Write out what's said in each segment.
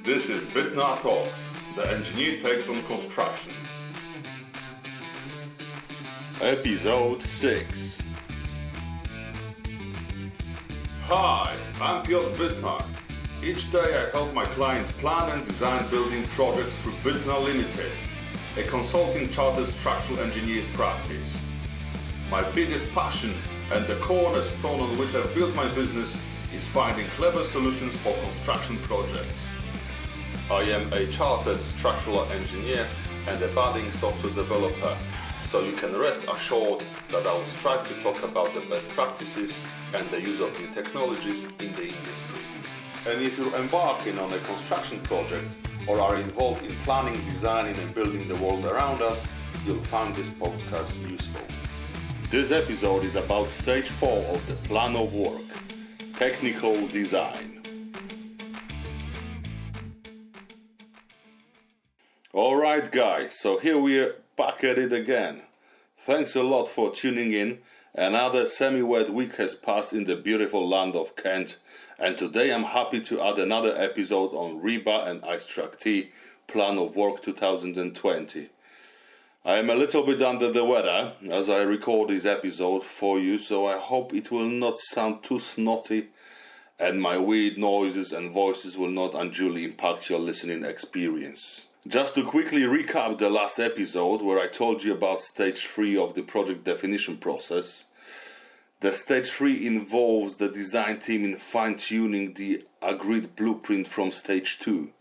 This is BYTNAR Talks, the engineer takes on construction. Episode 6. Hi, I'm BYTNAR. Each day I help my clients plan and design building projects through BYTNAR Limited, a consulting chartered structural engineer's practice. My biggest passion and the cornerstone on which I've built my business is finding clever solutions for construction projects. I am a chartered structural engineer and a budding software developer, so you can rest assured that I will strive to talk about the best practices and the use of new technologies in the industry. And if you're embarking on a construction project or are involved in planning, designing and building the world around us, you'll find this podcast useful. This episode is about stage 4 of the plan of work, technical design. Alright guys, so here we're back at it again. Thanks a lot for tuning in. Another semi-wet week has passed in the beautiful land of Kent, and today I'm happy to add another episode on rebar and ice track T plan of work 2020. I am a little bit under the weather as I record this episode for you, so I hope it will not sound too snotty and my weird noises and voices will not unduly impact your listening experience. Just to quickly recap the last episode where I told you about stage 3 of the project definition process. The stage 3 involves the design team in fine-tuning the agreed blueprint from stage 2,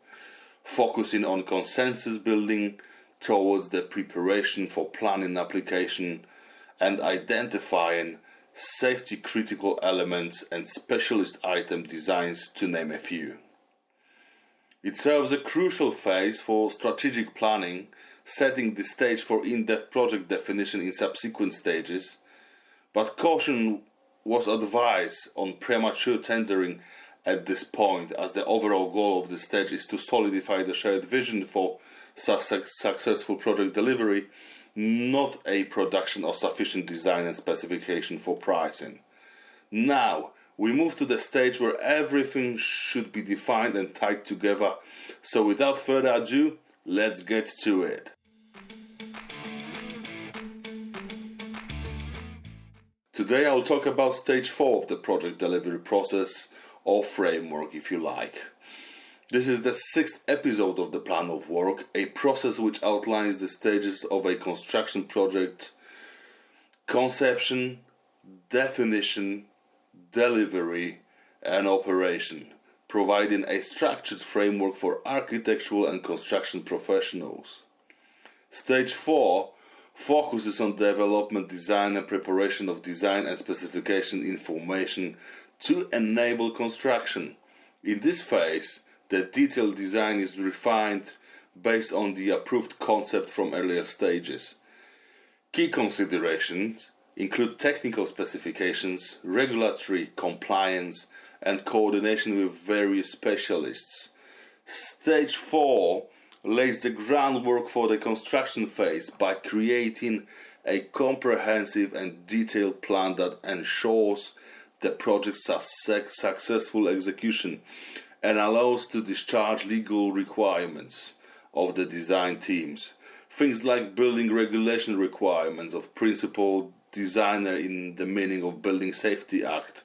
focusing on consensus building towards the preparation for planning application and identifying safety critical elements and specialist item designs, to name a few. It serves a crucial phase for strategic planning, setting the stage for in-depth project definition in subsequent stages, but caution was advised on premature tendering at this point, as the overall goal of the stage is to solidify the shared vision for successful project delivery, not a production of sufficient design and specification for pricing. Now, we move to the stage where everything should be defined and tied together. So without further ado, let's get to it. Today I'll talk about stage 4 of the project delivery process, or framework if you like. This is the 6th episode of the plan of work, a process which outlines the stages of a construction project: conception, definition, delivery and operation, providing a structured framework for architectural and construction professionals. Stage 4 focuses on development, design and preparation of design and specification information to enable construction. In this phase, the detailed design is refined based on the approved concept from earlier stages. Key considerations include technical specifications, regulatory compliance, and coordination with various specialists. Stage 4 lays the groundwork for the construction phase by creating a comprehensive and detailed plan that ensures the project's successful execution and allows to discharge legal requirements of the design teams. Things like building regulation requirements of principal designer in the meaning of Building Safety Act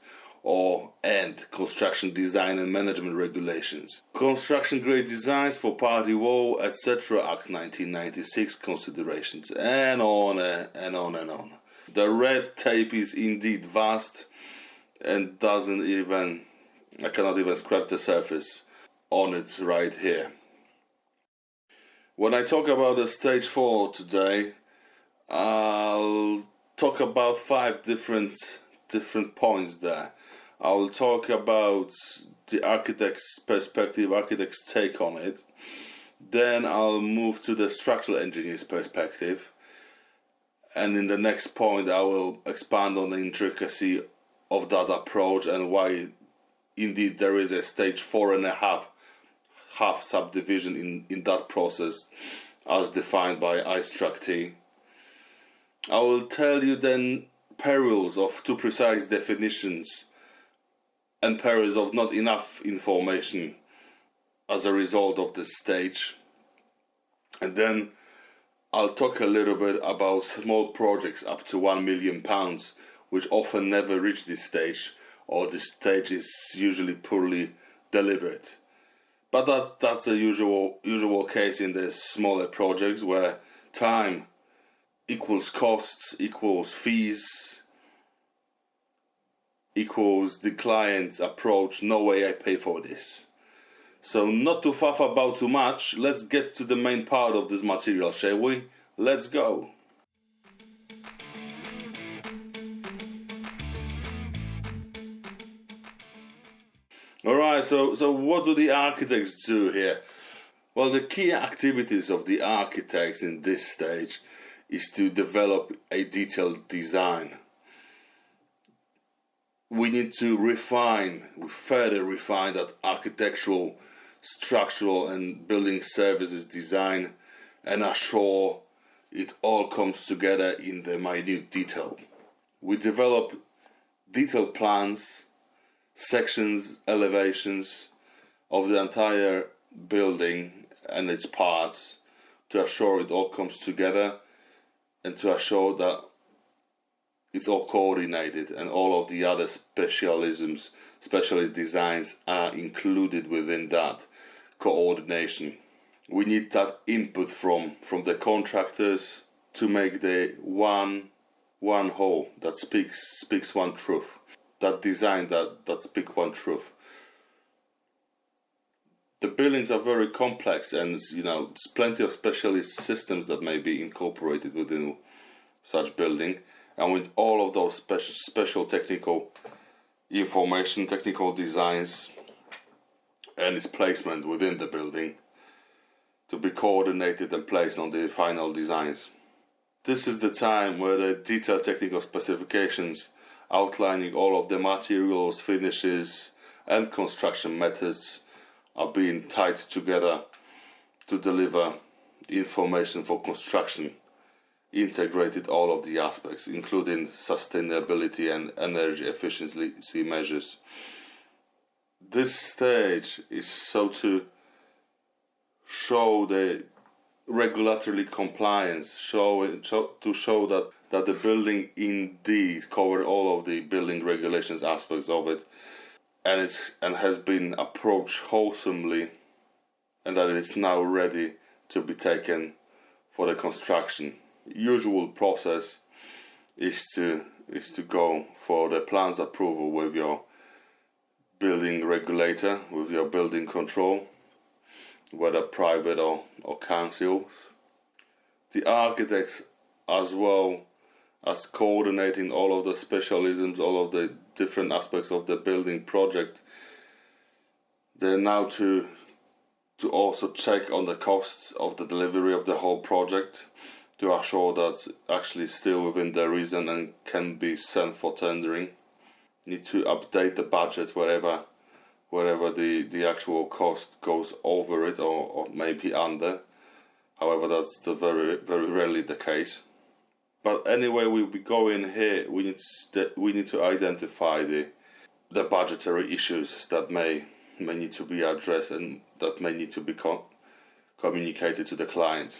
and construction design and management regulations, construction grade designs for party wall, etc. Act 1996 considerations, and on and on and on. The red tape is indeed vast and I cannot even scratch the surface on it right here. When I talk about the stage 4 today, I'll talk about 5 different points there. I will talk about the architect's perspective, architect's take on it. Then I'll move to the structural engineer's perspective. And in the next point, I will expand on the intricacy of that approach and why indeed there is a stage 4.5 subdivision in that process as defined by ice track T. I will tell you then perils of too precise definitions and perils of not enough information as a result of this stage. And then I'll talk a little bit about small projects up to £1 million, which often never reach this stage, or this stage is usually poorly delivered. But that's a usual case in the smaller projects, where time equals costs, equals fees, equals the client's approach. No way I pay for this. So not to faff about too much, let's get to the main part of this material, shall we? Let's go. Alright, so what do the architects do here? Well, the key activities of the architects in this stage is to develop a detailed design. We need to further refine that architectural, structural and building services design and assure it all comes together in the minute detail. We develop detailed plans, sections, elevations of the entire building and its parts to assure it all comes together and to assure that it's all coordinated and all of the other specialist designs are included within that coordination. We need that input from the contractors to make the one whole that speaks one truth. That design that speaks one truth. The buildings are very complex, and there's plenty of specialist systems that may be incorporated within such building, and with all of those special technical information, technical designs and its placement within the building to be coordinated and placed on the final designs. This is the time where the detailed technical specifications outlining all of the materials, finishes and construction methods are being tied together to deliver information for construction, integrated all of the aspects, including sustainability and energy efficiency measures. This stage is so to show the regulatory compliance, to show that the building indeed covered all of the building regulations aspects of it, and has been approached wholesomely, and that it is now ready to be taken for the construction. Usual process is to go for the plans approval with your building regulator, with your building control, whether private or councils. The architects, as well as coordinating all of the specialisms, all of the different aspects of the building project, they're now to also check on the costs of the delivery of the whole project, to assure that actually still within the reason and can be sent for tendering. Need to update the budget wherever the actual cost goes over it or maybe under. However, that's very very rarely the case. But anyway, we go in here. We need to identify the budgetary issues that may need to be addressed and that may need to be communicated to the client.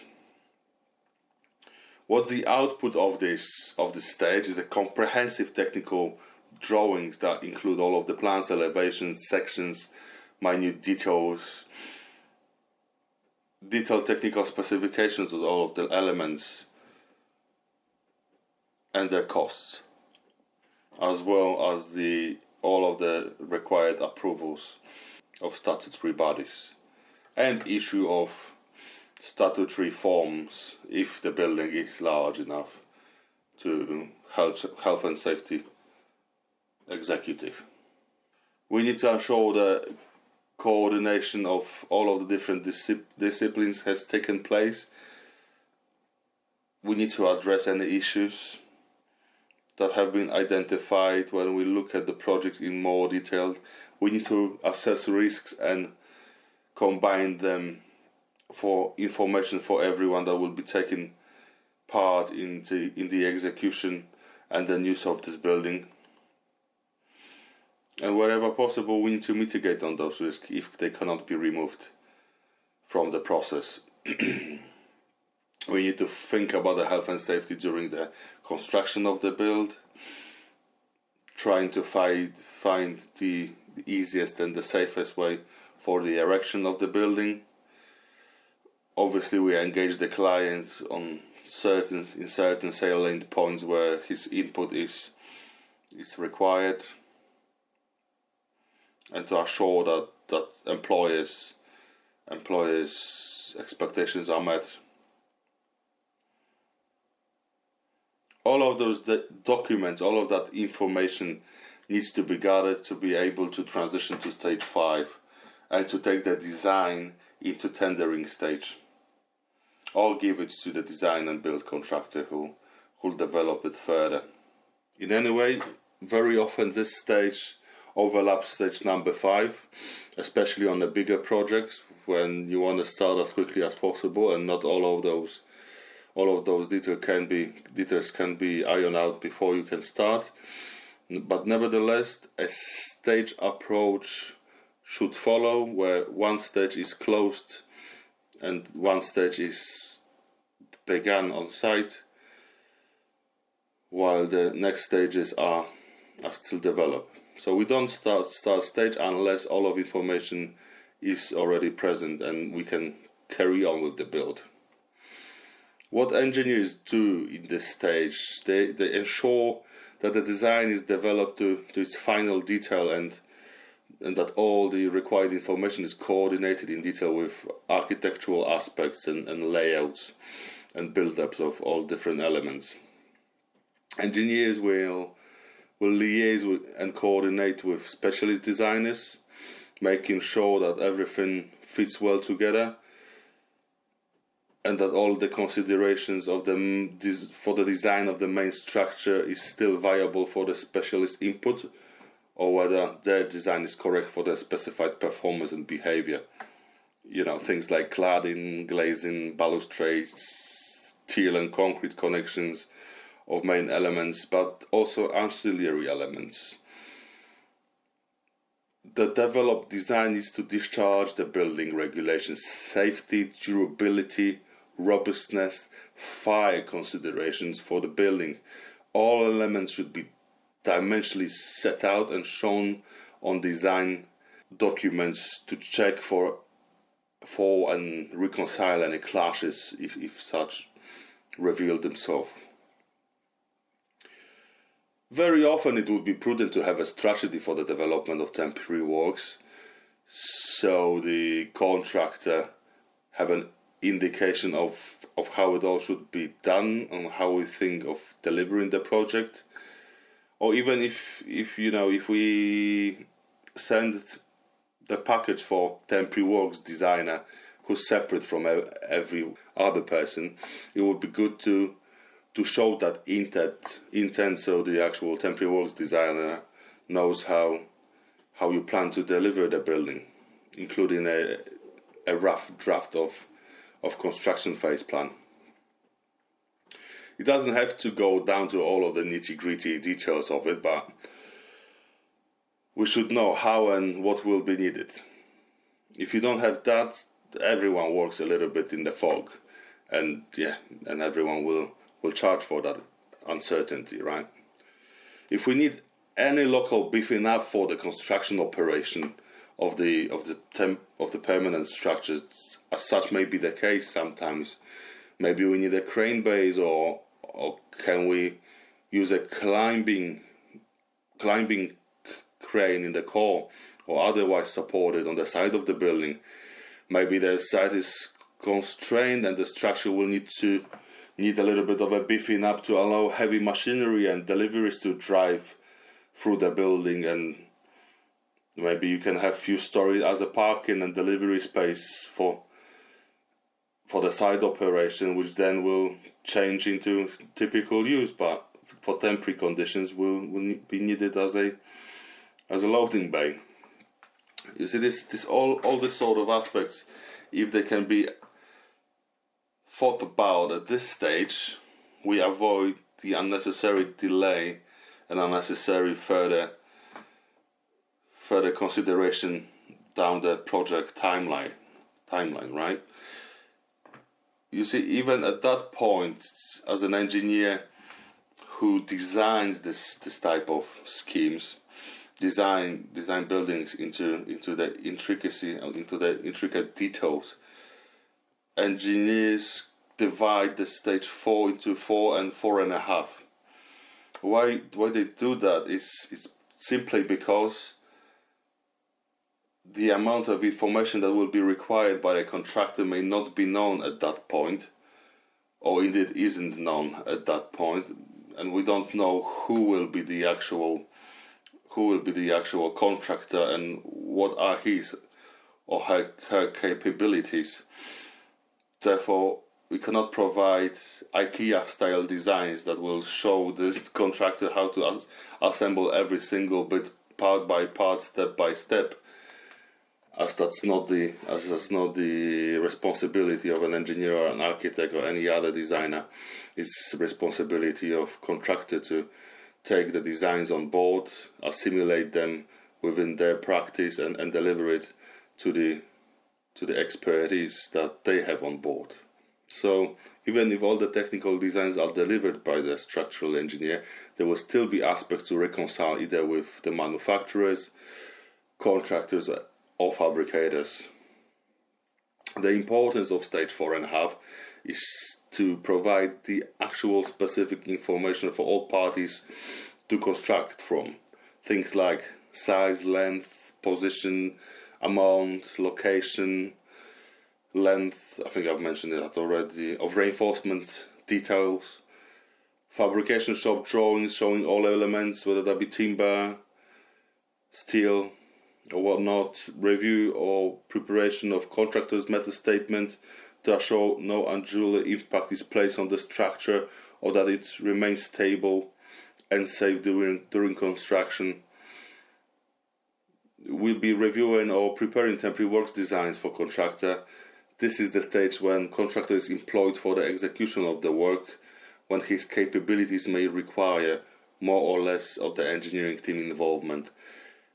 What's the output of this stage is a comprehensive technical drawings that include all of the plans, elevations, sections, minute details, detailed technical specifications of all of the elements and their costs, as well as all of the required approvals of statutory bodies and issue of statutory forms if the building is large enough to health and safety executive. We need to ensure the coordination of all of the different disciplines has taken place. We need to address any issues that have been identified when we look at the project in more detail. We need to assess risks and combine them for information for everyone that will be taking part in the execution and the use of this building. And wherever possible, we need to mitigate on those risks if they cannot be removed. from the process. We need to think about the health and safety during the construction of the build, trying to find the easiest and the safest way for the erection of the building. Obviously, we engage the client on certain salient points where his input is required, and to assure that employers' expectations are met. All of those documents, all of that information needs to be gathered to be able to transition to stage 5 and to take the design into tendering stage. Or give it to the design and build contractor who will develop it further. In any way, very often this stage overlaps stage number 5, especially on the bigger projects when you want to start as quickly as possible, and not all of those details can be ironed out before you can start. But nevertheless, a stage approach should follow, where one stage is closed and one stage is begun on site, while the next stages are still developed. So we don't start stage unless all of information is already present and we can carry on with the build. What engineers do in this stage, they ensure that the design is developed to its final detail, and that all the required information is coordinated in detail with architectural aspects and layouts and build-ups of all different elements. Engineers will liaise with and coordinate with specialist designers, making sure that everything fits well together, and that all the considerations for the design of the main structure is still viable for the specialist input, or whether their design is correct for the specified performance and behavior. Things like cladding, glazing, balustrades, steel and concrete connections of main elements, but also ancillary elements. The developed design needs to discharge the building regulations, safety, durability, robustness, fire considerations for the building. All elements should be dimensionally set out and shown on design documents to check for and reconcile any clashes if such reveal themselves. Very often it would be prudent to have a strategy for the development of temporary works, so the contractor have an indication of how it all should be done and how we think of delivering the project. Or even if we send the package for temporary works designer who's separate from every other person, it would be good to show that intent, so the actual temporary works designer knows how you plan to deliver the building, including a rough draft of construction phase plan. It doesn't have to go down to all of the nitty-gritty details of it, but we should know how and what will be needed. If you don't have that, everyone works a little bit in the fog, and everyone will charge for that uncertainty, right? If we need any local beefing up for the construction operation of the permanent structures, as such may be the case sometimes. Maybe we need a crane base, or can we use a climbing crane in the core, or otherwise supported on the side of the building. Maybe the site is constrained and the structure will need a little bit of a beefing up to allow heavy machinery and deliveries to drive through the building, and maybe you can have few stories as a parking and delivery space for the side operation, which then will change into typical use, but for temporary conditions will be needed as a loading bay. You see, this all these sort of aspects, if they can be thought about at this stage, we avoid the unnecessary delay and unnecessary further consideration down the project timeline. timeline, right? You see, even at that point, as an engineer who designs this type of schemes, design buildings into the intricacy, into the intricate details, engineers divide the stage 4 into 4 and 4.5. Why they do that is simply because the amount of information that will be required by a contractor may not be known at that point, or indeed isn't known at that point, and we don't know who will be the actual contractor and what are his or her capabilities. Therefore, we cannot provide IKEA-style designs that will show this contractor how to assemble every single bit part by part, step by step, as that's not the responsibility of an engineer or an architect or any other designer. It's the responsibility of contractor to take the designs on board, assimilate them within their practice, and deliver it to the expertise that they have on board. So even if all the technical designs are delivered by the structural engineer, there will still be aspects to reconcile either with the manufacturers, contractors, or fabricators. The importance of stage 4.5 is to provide the actual specific information for all parties to construct from. Things like size, length, position, amount, location, length, I think I've mentioned that already, of reinforcement details, fabrication shop drawings showing all elements, whether that be timber, steel, or whatnot, review or preparation of contractor's method statement to assure no undue impact is placed on the structure or that it remains stable and safe during construction. We'll be reviewing or preparing temporary works designs for contractor. This is the stage when contractor is employed for the execution of the work, when his capabilities may require more or less of the engineering team involvement.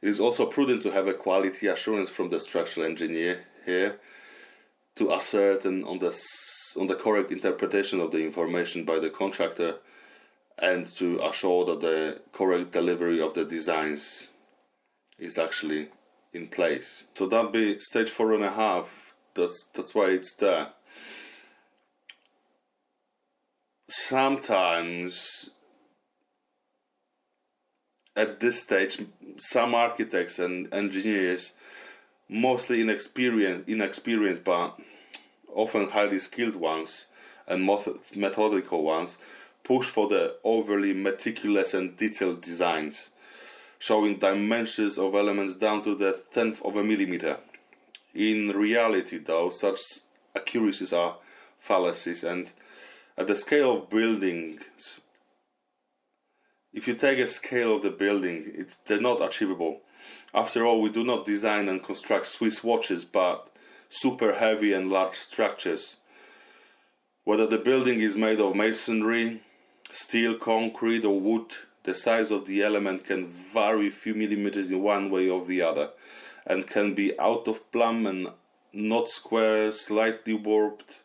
It is also prudent to have a quality assurance from the structural engineer here to ascertain on the correct interpretation of the information by the contractor and to assure that the correct delivery of the designs is actually in place. So that'll be stage 4.5. That's why it's there. Sometimes at this stage, some architects and engineers, mostly inexperienced but often highly skilled ones and methodical ones, push for the overly meticulous and detailed designs, showing dimensions of elements down to the 10th of a millimeter. In reality, though, such accuracies are fallacies, and at the scale of buildings, if you take a scale of the building, they're not achievable. After all, we do not design and construct Swiss watches, but super heavy and large structures. Whether the building is made of masonry, steel, concrete, or wood, the size of the element can vary a few millimeters in one way or the other, and can be out of plumb and not square, slightly warped.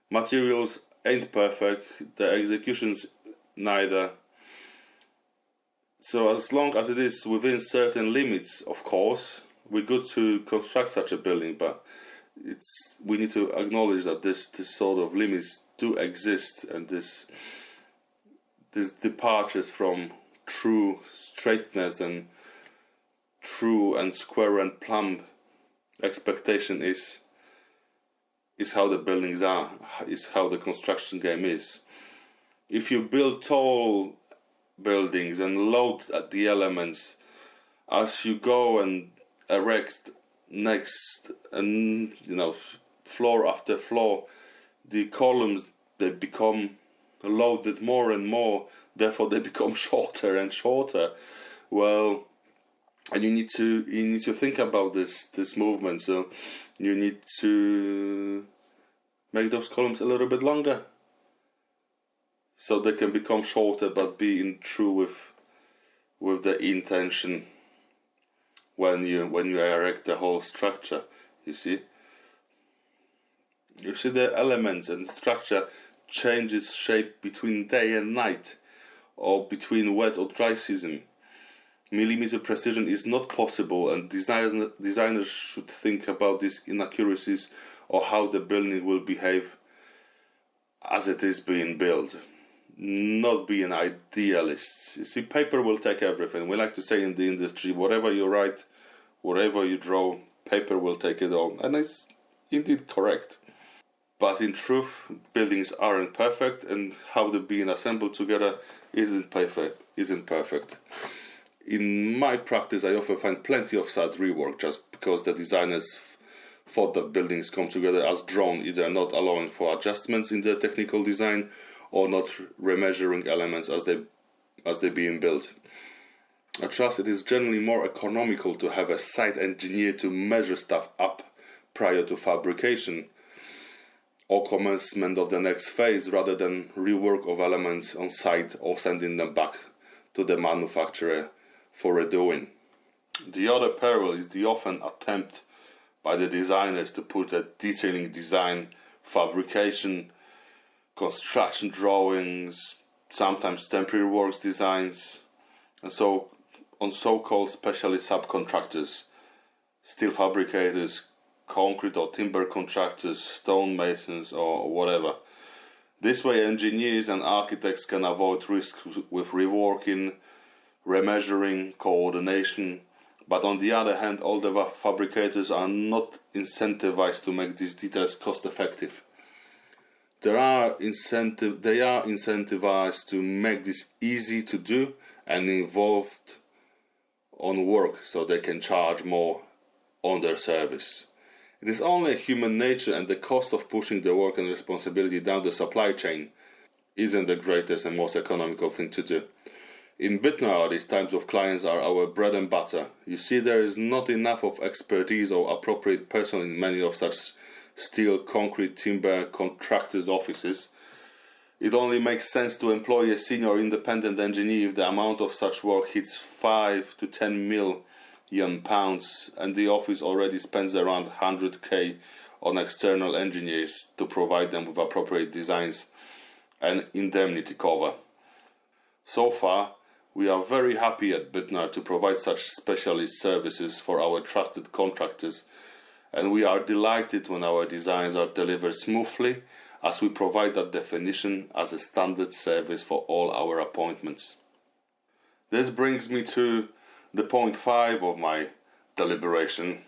Materials ain't perfect, the execution's neither. So as long as it is within certain limits, of course, we're good to construct such a building, but we need to acknowledge that this sort of limits do exist, and this departures from true straightness and true and square and plumb expectation is how the buildings are, is how the construction game is. If you build tall buildings and load at the elements as you go and erect next, and floor after floor, the columns, they become loaded more and more, therefore they become shorter and shorter. Well, and you need to think about this movement, so you need to make those columns a little bit longer, so they can become shorter but be true with the intention when you erect the whole structure, you see. You see the elements and structure changes shape between day and night, or between wet or dry season. Millimeter precision is not possible, and designers should think about these inaccuracies or how the building will behave as it is being built. Not being idealists. You see, paper will take everything. We like to say in the industry, whatever you write, whatever you draw, paper will take it all. And it's indeed correct. But in truth, buildings aren't perfect, and how they're being assembled together isn't perfect. In my practice, I often find plenty of such rework just because the designers thought that buildings come together as drawn, either not allowing for adjustments in the technical design or not remeasuring elements as they're being built. I trust it is generally more economical to have a site engineer to measure stuff up prior to fabrication or commencement of the next phase, rather than rework of elements on site or sending them back to the manufacturer for redoing. The other peril is the often attempt by the designers to put a detailing design, fabrication, construction drawings, sometimes temporary works designs, and so on so-called specialist subcontractors, steel fabricators, concrete or timber contractors, stone masons, or whatever. This way engineers and architects can avoid risks with reworking, remeasuring, coordination, but on the other hand, all the fabricators are not incentivized to make these details cost effective. They are incentivized to make this easy to do and involved on work, so they can charge more on their service. It is only human nature, and the cost of pushing the work and responsibility down the supply chain isn't the greatest and most economical thing to do. In BYTNAR, these types of clients are our bread and butter. You see, there is not enough of expertise or appropriate personnel in many of such steel, concrete, timber contractors' offices. It only makes sense to employ a senior independent engineer if the amount of such work hits 5 to 10 million pounds, and the office already spends around 100k on external engineers to provide them with appropriate designs and indemnity cover. So far, we are very happy at BYTNAR to provide such specialist services for our trusted contractors, and we are delighted when our designs are delivered smoothly, as we provide that definition as a standard service for all our appointments. This brings me to the point 5 of my deliberation,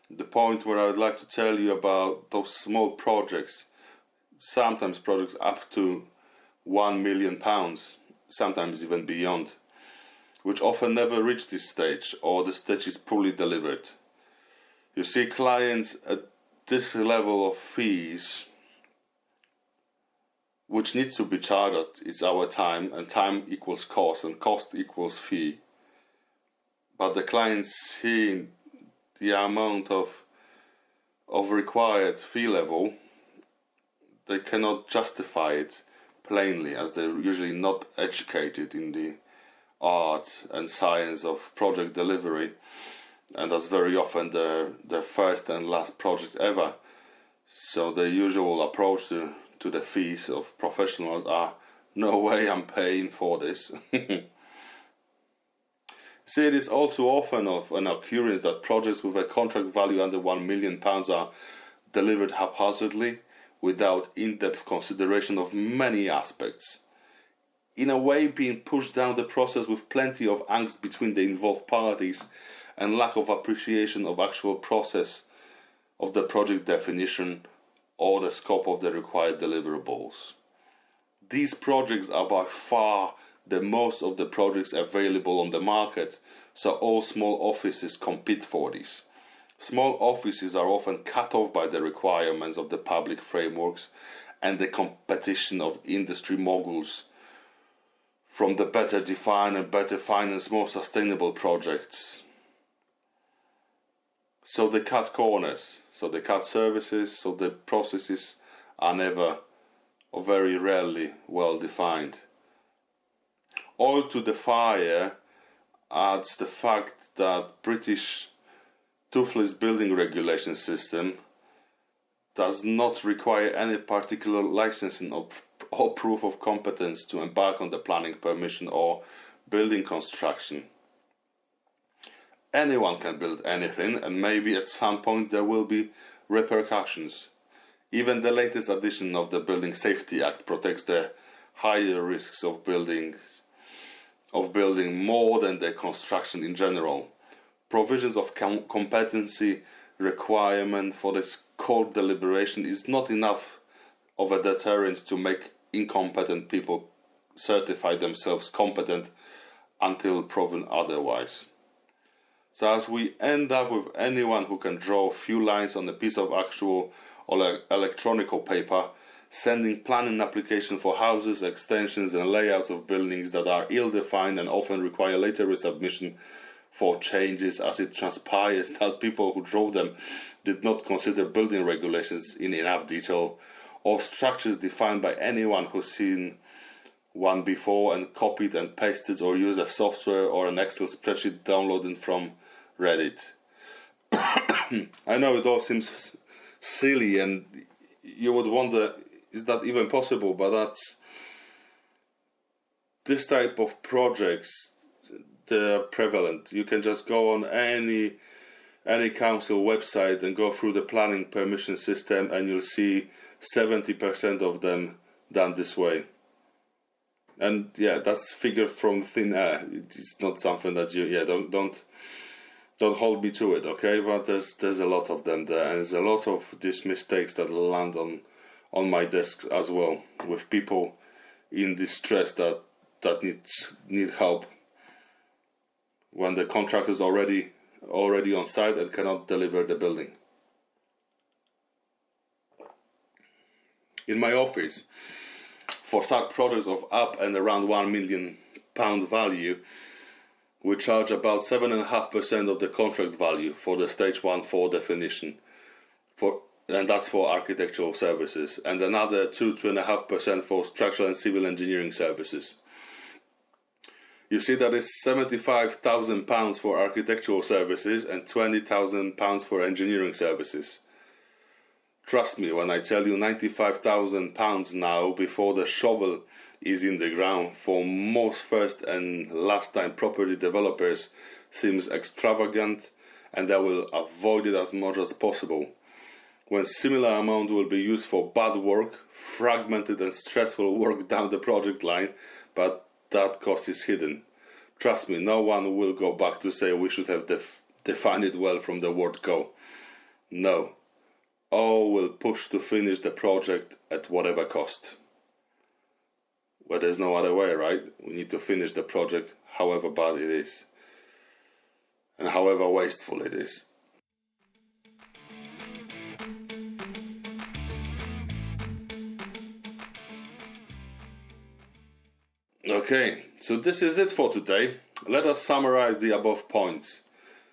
the point where I would like to tell you about those small projects, sometimes projects up to £1 million, sometimes even beyond, which often never reach this stage, or the stage is poorly delivered. You see, clients at this level of fees, which needs to be charged, is our time, and time equals cost, and cost equals fee. But the clients seeing the amount of required fee level, they cannot justify it plainly, as they're usually not educated in the art and science of project delivery, and that's very often their first and last project ever. So the usual approach to the fees of professionals are, no way I'm paying for this. See, it is all too often of an occurrence that projects with a contract value under £1 million are delivered haphazardly, without in-depth consideration of many aspects, in a way being pushed down the process with plenty of angst between the involved parties and lack of appreciation of actual process of the project definition or the scope of the required deliverables. These projects are by far the most of the projects available on the market, so all small offices compete for these. Small offices are often cut off by the requirements of the public frameworks and the competition of industry moguls from the better defined and better financed, more sustainable projects. So they cut corners, so they cut services, so the processes are never or very rarely well defined. Oil to the fire adds the fact that British toothless building regulation system does not require any particular licensing or proof of competence to embark on the planning permission or building construction. Anyone can build anything, and maybe at some point there will be repercussions. Even the latest edition of the Building Safety Act protects the higher risks of building more than the construction in general. Provisions of competency requirement for this court deliberation is not enough of a deterrent to make incompetent people certify themselves competent until proven otherwise. So as we end up with anyone who can draw a few lines on a piece of actual or electronic paper, sending planning application for houses, extensions and layouts of buildings that are ill-defined and often require later resubmission for changes, as it transpires that people who drew them did not consider building regulations in enough detail, or structures defined by anyone who's seen one before and copied and pasted, or used a software or an Excel spreadsheet downloaded from Reddit. I know it all seems silly and you would wonder, is that even possible? But that's this type of projects, they're prevalent. You can just go on any council website and go through the planning permission system, and you'll see 70% of them done this way. And yeah, that's figured from thin air. It's not something that you don't hold me to it, okay? But there's a lot of them there, and there's a lot of these mistakes that land on my desk as well, with people in distress that need help when the contractor is already on site and cannot deliver the building. In my office, for such projects of up and around £1 million value, we charge about 7.5% of the contract value for the stage 1-4 definition, and that's for architectural services, and another 2.5% for structural and civil engineering services. You see, that is £75,000 for architectural services and £20,000 for engineering services. Trust me when I tell you £95,000 now before the shovel is in the ground for most first and last time property developers seems extravagant, and they will avoid it as much as possible. When similar amount will be used for bad work, fragmented and stressful work down the project line, but that cost is hidden. Trust me, no one will go back to say we should have defined it well from the word go. No. All will push to finish the project at whatever cost. Well, there's no other way, right? We need to finish the project however bad it is, and however wasteful it is. Okay, so this is it for today. Let us summarize the above points.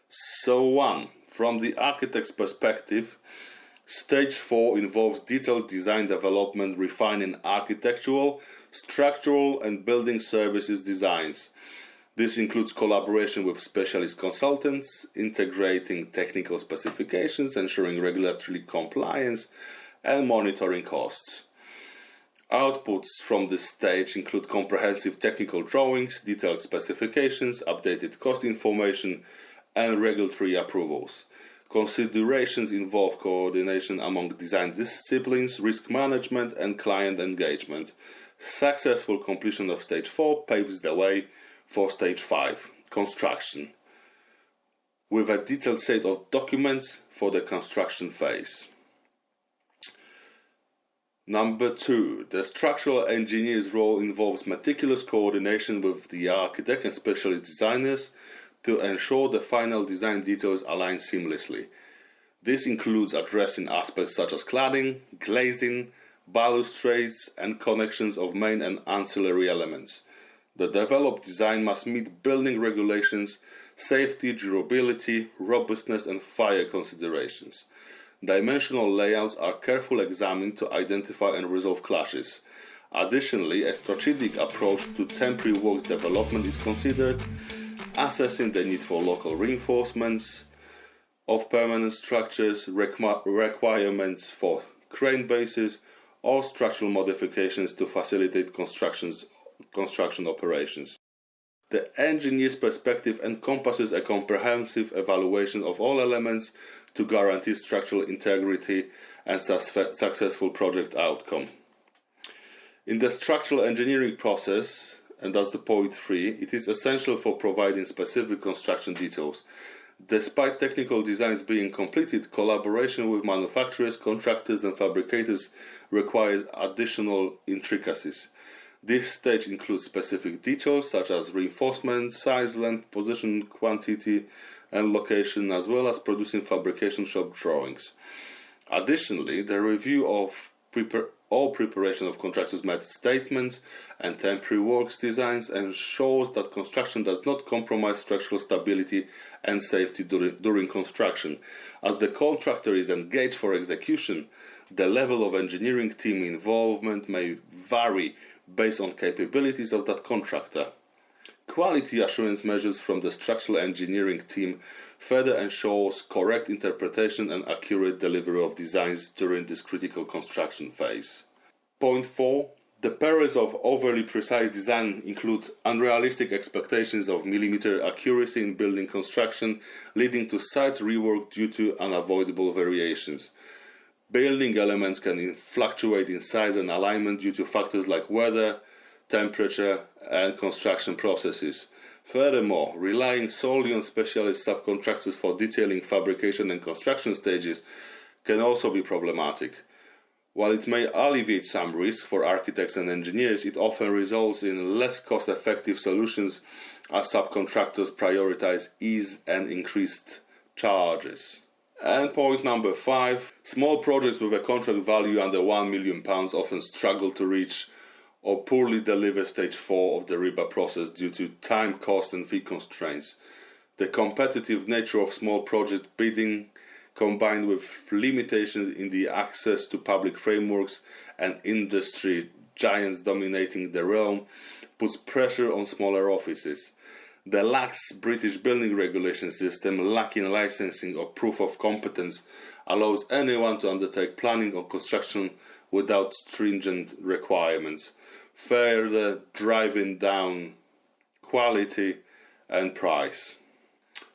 So 1. From the architect's perspective, Stage 4 involves detailed design development, refining architectural, structural and building services designs. This includes collaboration with specialist consultants, integrating technical specifications, ensuring regulatory compliance and monitoring costs. Outputs from this stage include comprehensive technical drawings, detailed specifications, updated cost information, and regulatory approvals. Considerations involve coordination among design disciplines, risk management, and client engagement. Successful completion of Stage 4 paves the way for Stage 5, construction, with a detailed set of documents for the construction phase. Number 2. The structural engineer's role involves meticulous coordination with the architect and specialist designers to ensure the final design details align seamlessly. This includes addressing aspects such as cladding, glazing, balustrades, and connections of main and ancillary elements. The developed design must meet building regulations, safety, durability, robustness, and fire considerations. Dimensional layouts are carefully examined to identify and resolve clashes. Additionally, a strategic approach to temporary works development is considered, assessing the need for local reinforcements, of permanent structures, requirements for crane bases, or structural modifications to facilitate construction operations. The engineer's perspective encompasses a comprehensive evaluation of all elements to guarantee structural integrity and successful project outcome. In the structural engineering process, and that's the point 3, it is essential for providing specific construction details. Despite technical designs being completed, collaboration with manufacturers, contractors and fabricators requires additional intricacies. This stage includes specific details such as reinforcement, size, length, position, quantity and location, as well as producing fabrication shop drawings. Additionally, the review of all preparation of contractors' method statements and temporary works designs ensures that construction does not compromise structural stability and safety during construction. As the contractor is engaged for execution, the level of engineering team involvement may vary based on capabilities of that contractor. Quality assurance measures from the structural engineering team further ensures correct interpretation and accurate delivery of designs during this critical construction phase. Point 4. The perils of overly precise design include unrealistic expectations of millimeter accuracy in building construction, leading to site rework due to unavoidable variations. Building elements can fluctuate in size and alignment due to factors like weather, temperature, and construction processes. Furthermore, relying solely on specialist subcontractors for detailing, fabrication, and construction stages can also be problematic. While it may alleviate some risk for architects and engineers, it often results in less cost-effective solutions as subcontractors prioritize ease and increased charges. And point number 5, small projects with a contract value under £1 million often struggle to reach or poorly deliver stage 4 of the RIBA process due to time, cost and fee constraints. The competitive nature of small project bidding, combined with limitations in the access to public frameworks and industry giants dominating the realm, puts pressure on smaller offices. The lax British building regulation system, lacking licensing or proof of competence, allows anyone to undertake planning or construction without stringent requirements, further driving down quality and price.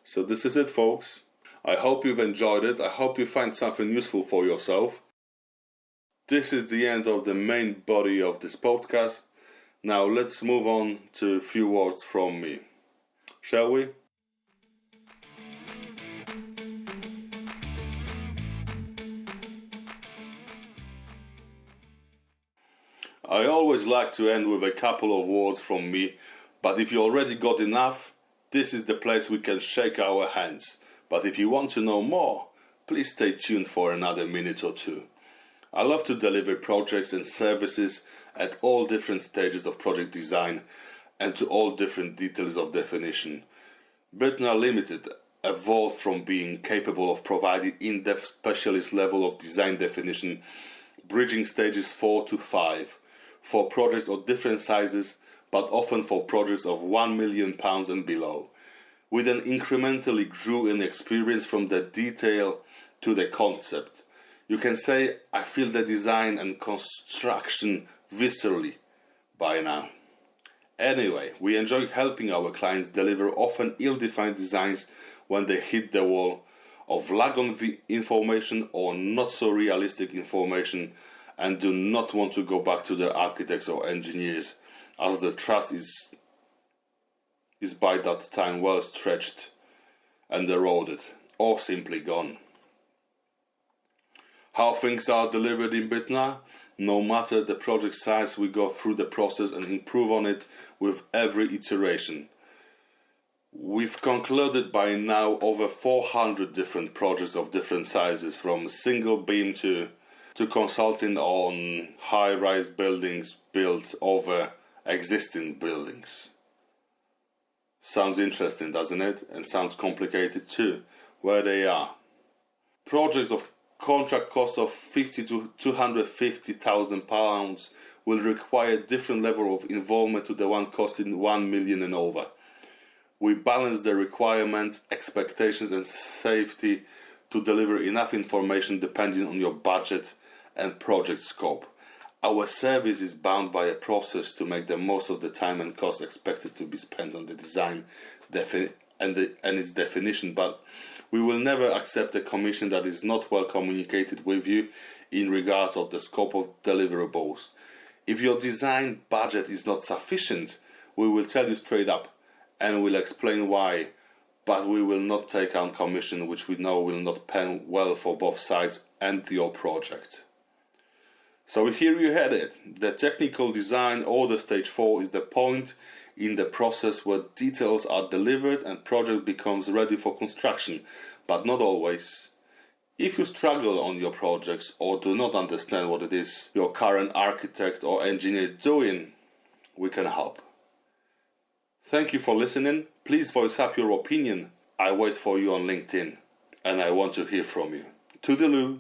So this is it, folks. I hope you've enjoyed it. I hope you find something useful for yourself. This is the end of the main body of this podcast. Now let's move on to a few words from me. Shall we? I always like to end with a couple of words from me, but if you already got enough, this is the place we can shake our hands. But if you want to know more, please stay tuned for another minute or two. I love to deliver projects and services at all different stages of project design and to all different details of definition. BYTNAR Limited evolved from being capable of providing in-depth specialist level of design definition, bridging stages 4 to 5, for projects of different sizes, but often for projects of £1 million and below. We then incrementally grew in experience from the detail to the concept. You can say I feel the design and construction viscerally by now. Anyway, we enjoy helping our clients deliver often ill-defined designs when they hit the wall of lack on information or not so realistic information and do not want to go back to their architects or engineers, as the trust is by that time well stretched and eroded, or simply gone. How things are delivered in BYTNAR? No matter the project size, we go through the process and improve on it with every iteration. We've concluded by now over 400 different projects of different sizes, from single beam to consulting on high-rise buildings built over existing buildings. Sounds interesting, doesn't it? And sounds complicated too. Where they are. Projects of contract cost of £50,000 to £250,000 will require different level of involvement to the one costing £1 million and over. We balance the requirements, expectations and safety to deliver enough information depending on your budget and project scope. Our service is bound by a process to make the most of the time and cost expected to be spent on the design and its definition, but we will never accept a commission that is not well communicated with you in regards of the scope of deliverables. If your design budget is not sufficient, we will tell you straight up and will explain why, but we will not take on commission which we know will not pay well for both sides and your project. So here you had it. The technical design or the stage 4 is the point in the process where details are delivered and project becomes ready for construction, but not always. If you struggle on your projects or do not understand what it is your current architect or engineer doing, we can help. Thank you for listening. Please voice up your opinion. I wait for you on LinkedIn and I want to hear from you. Toodaloo.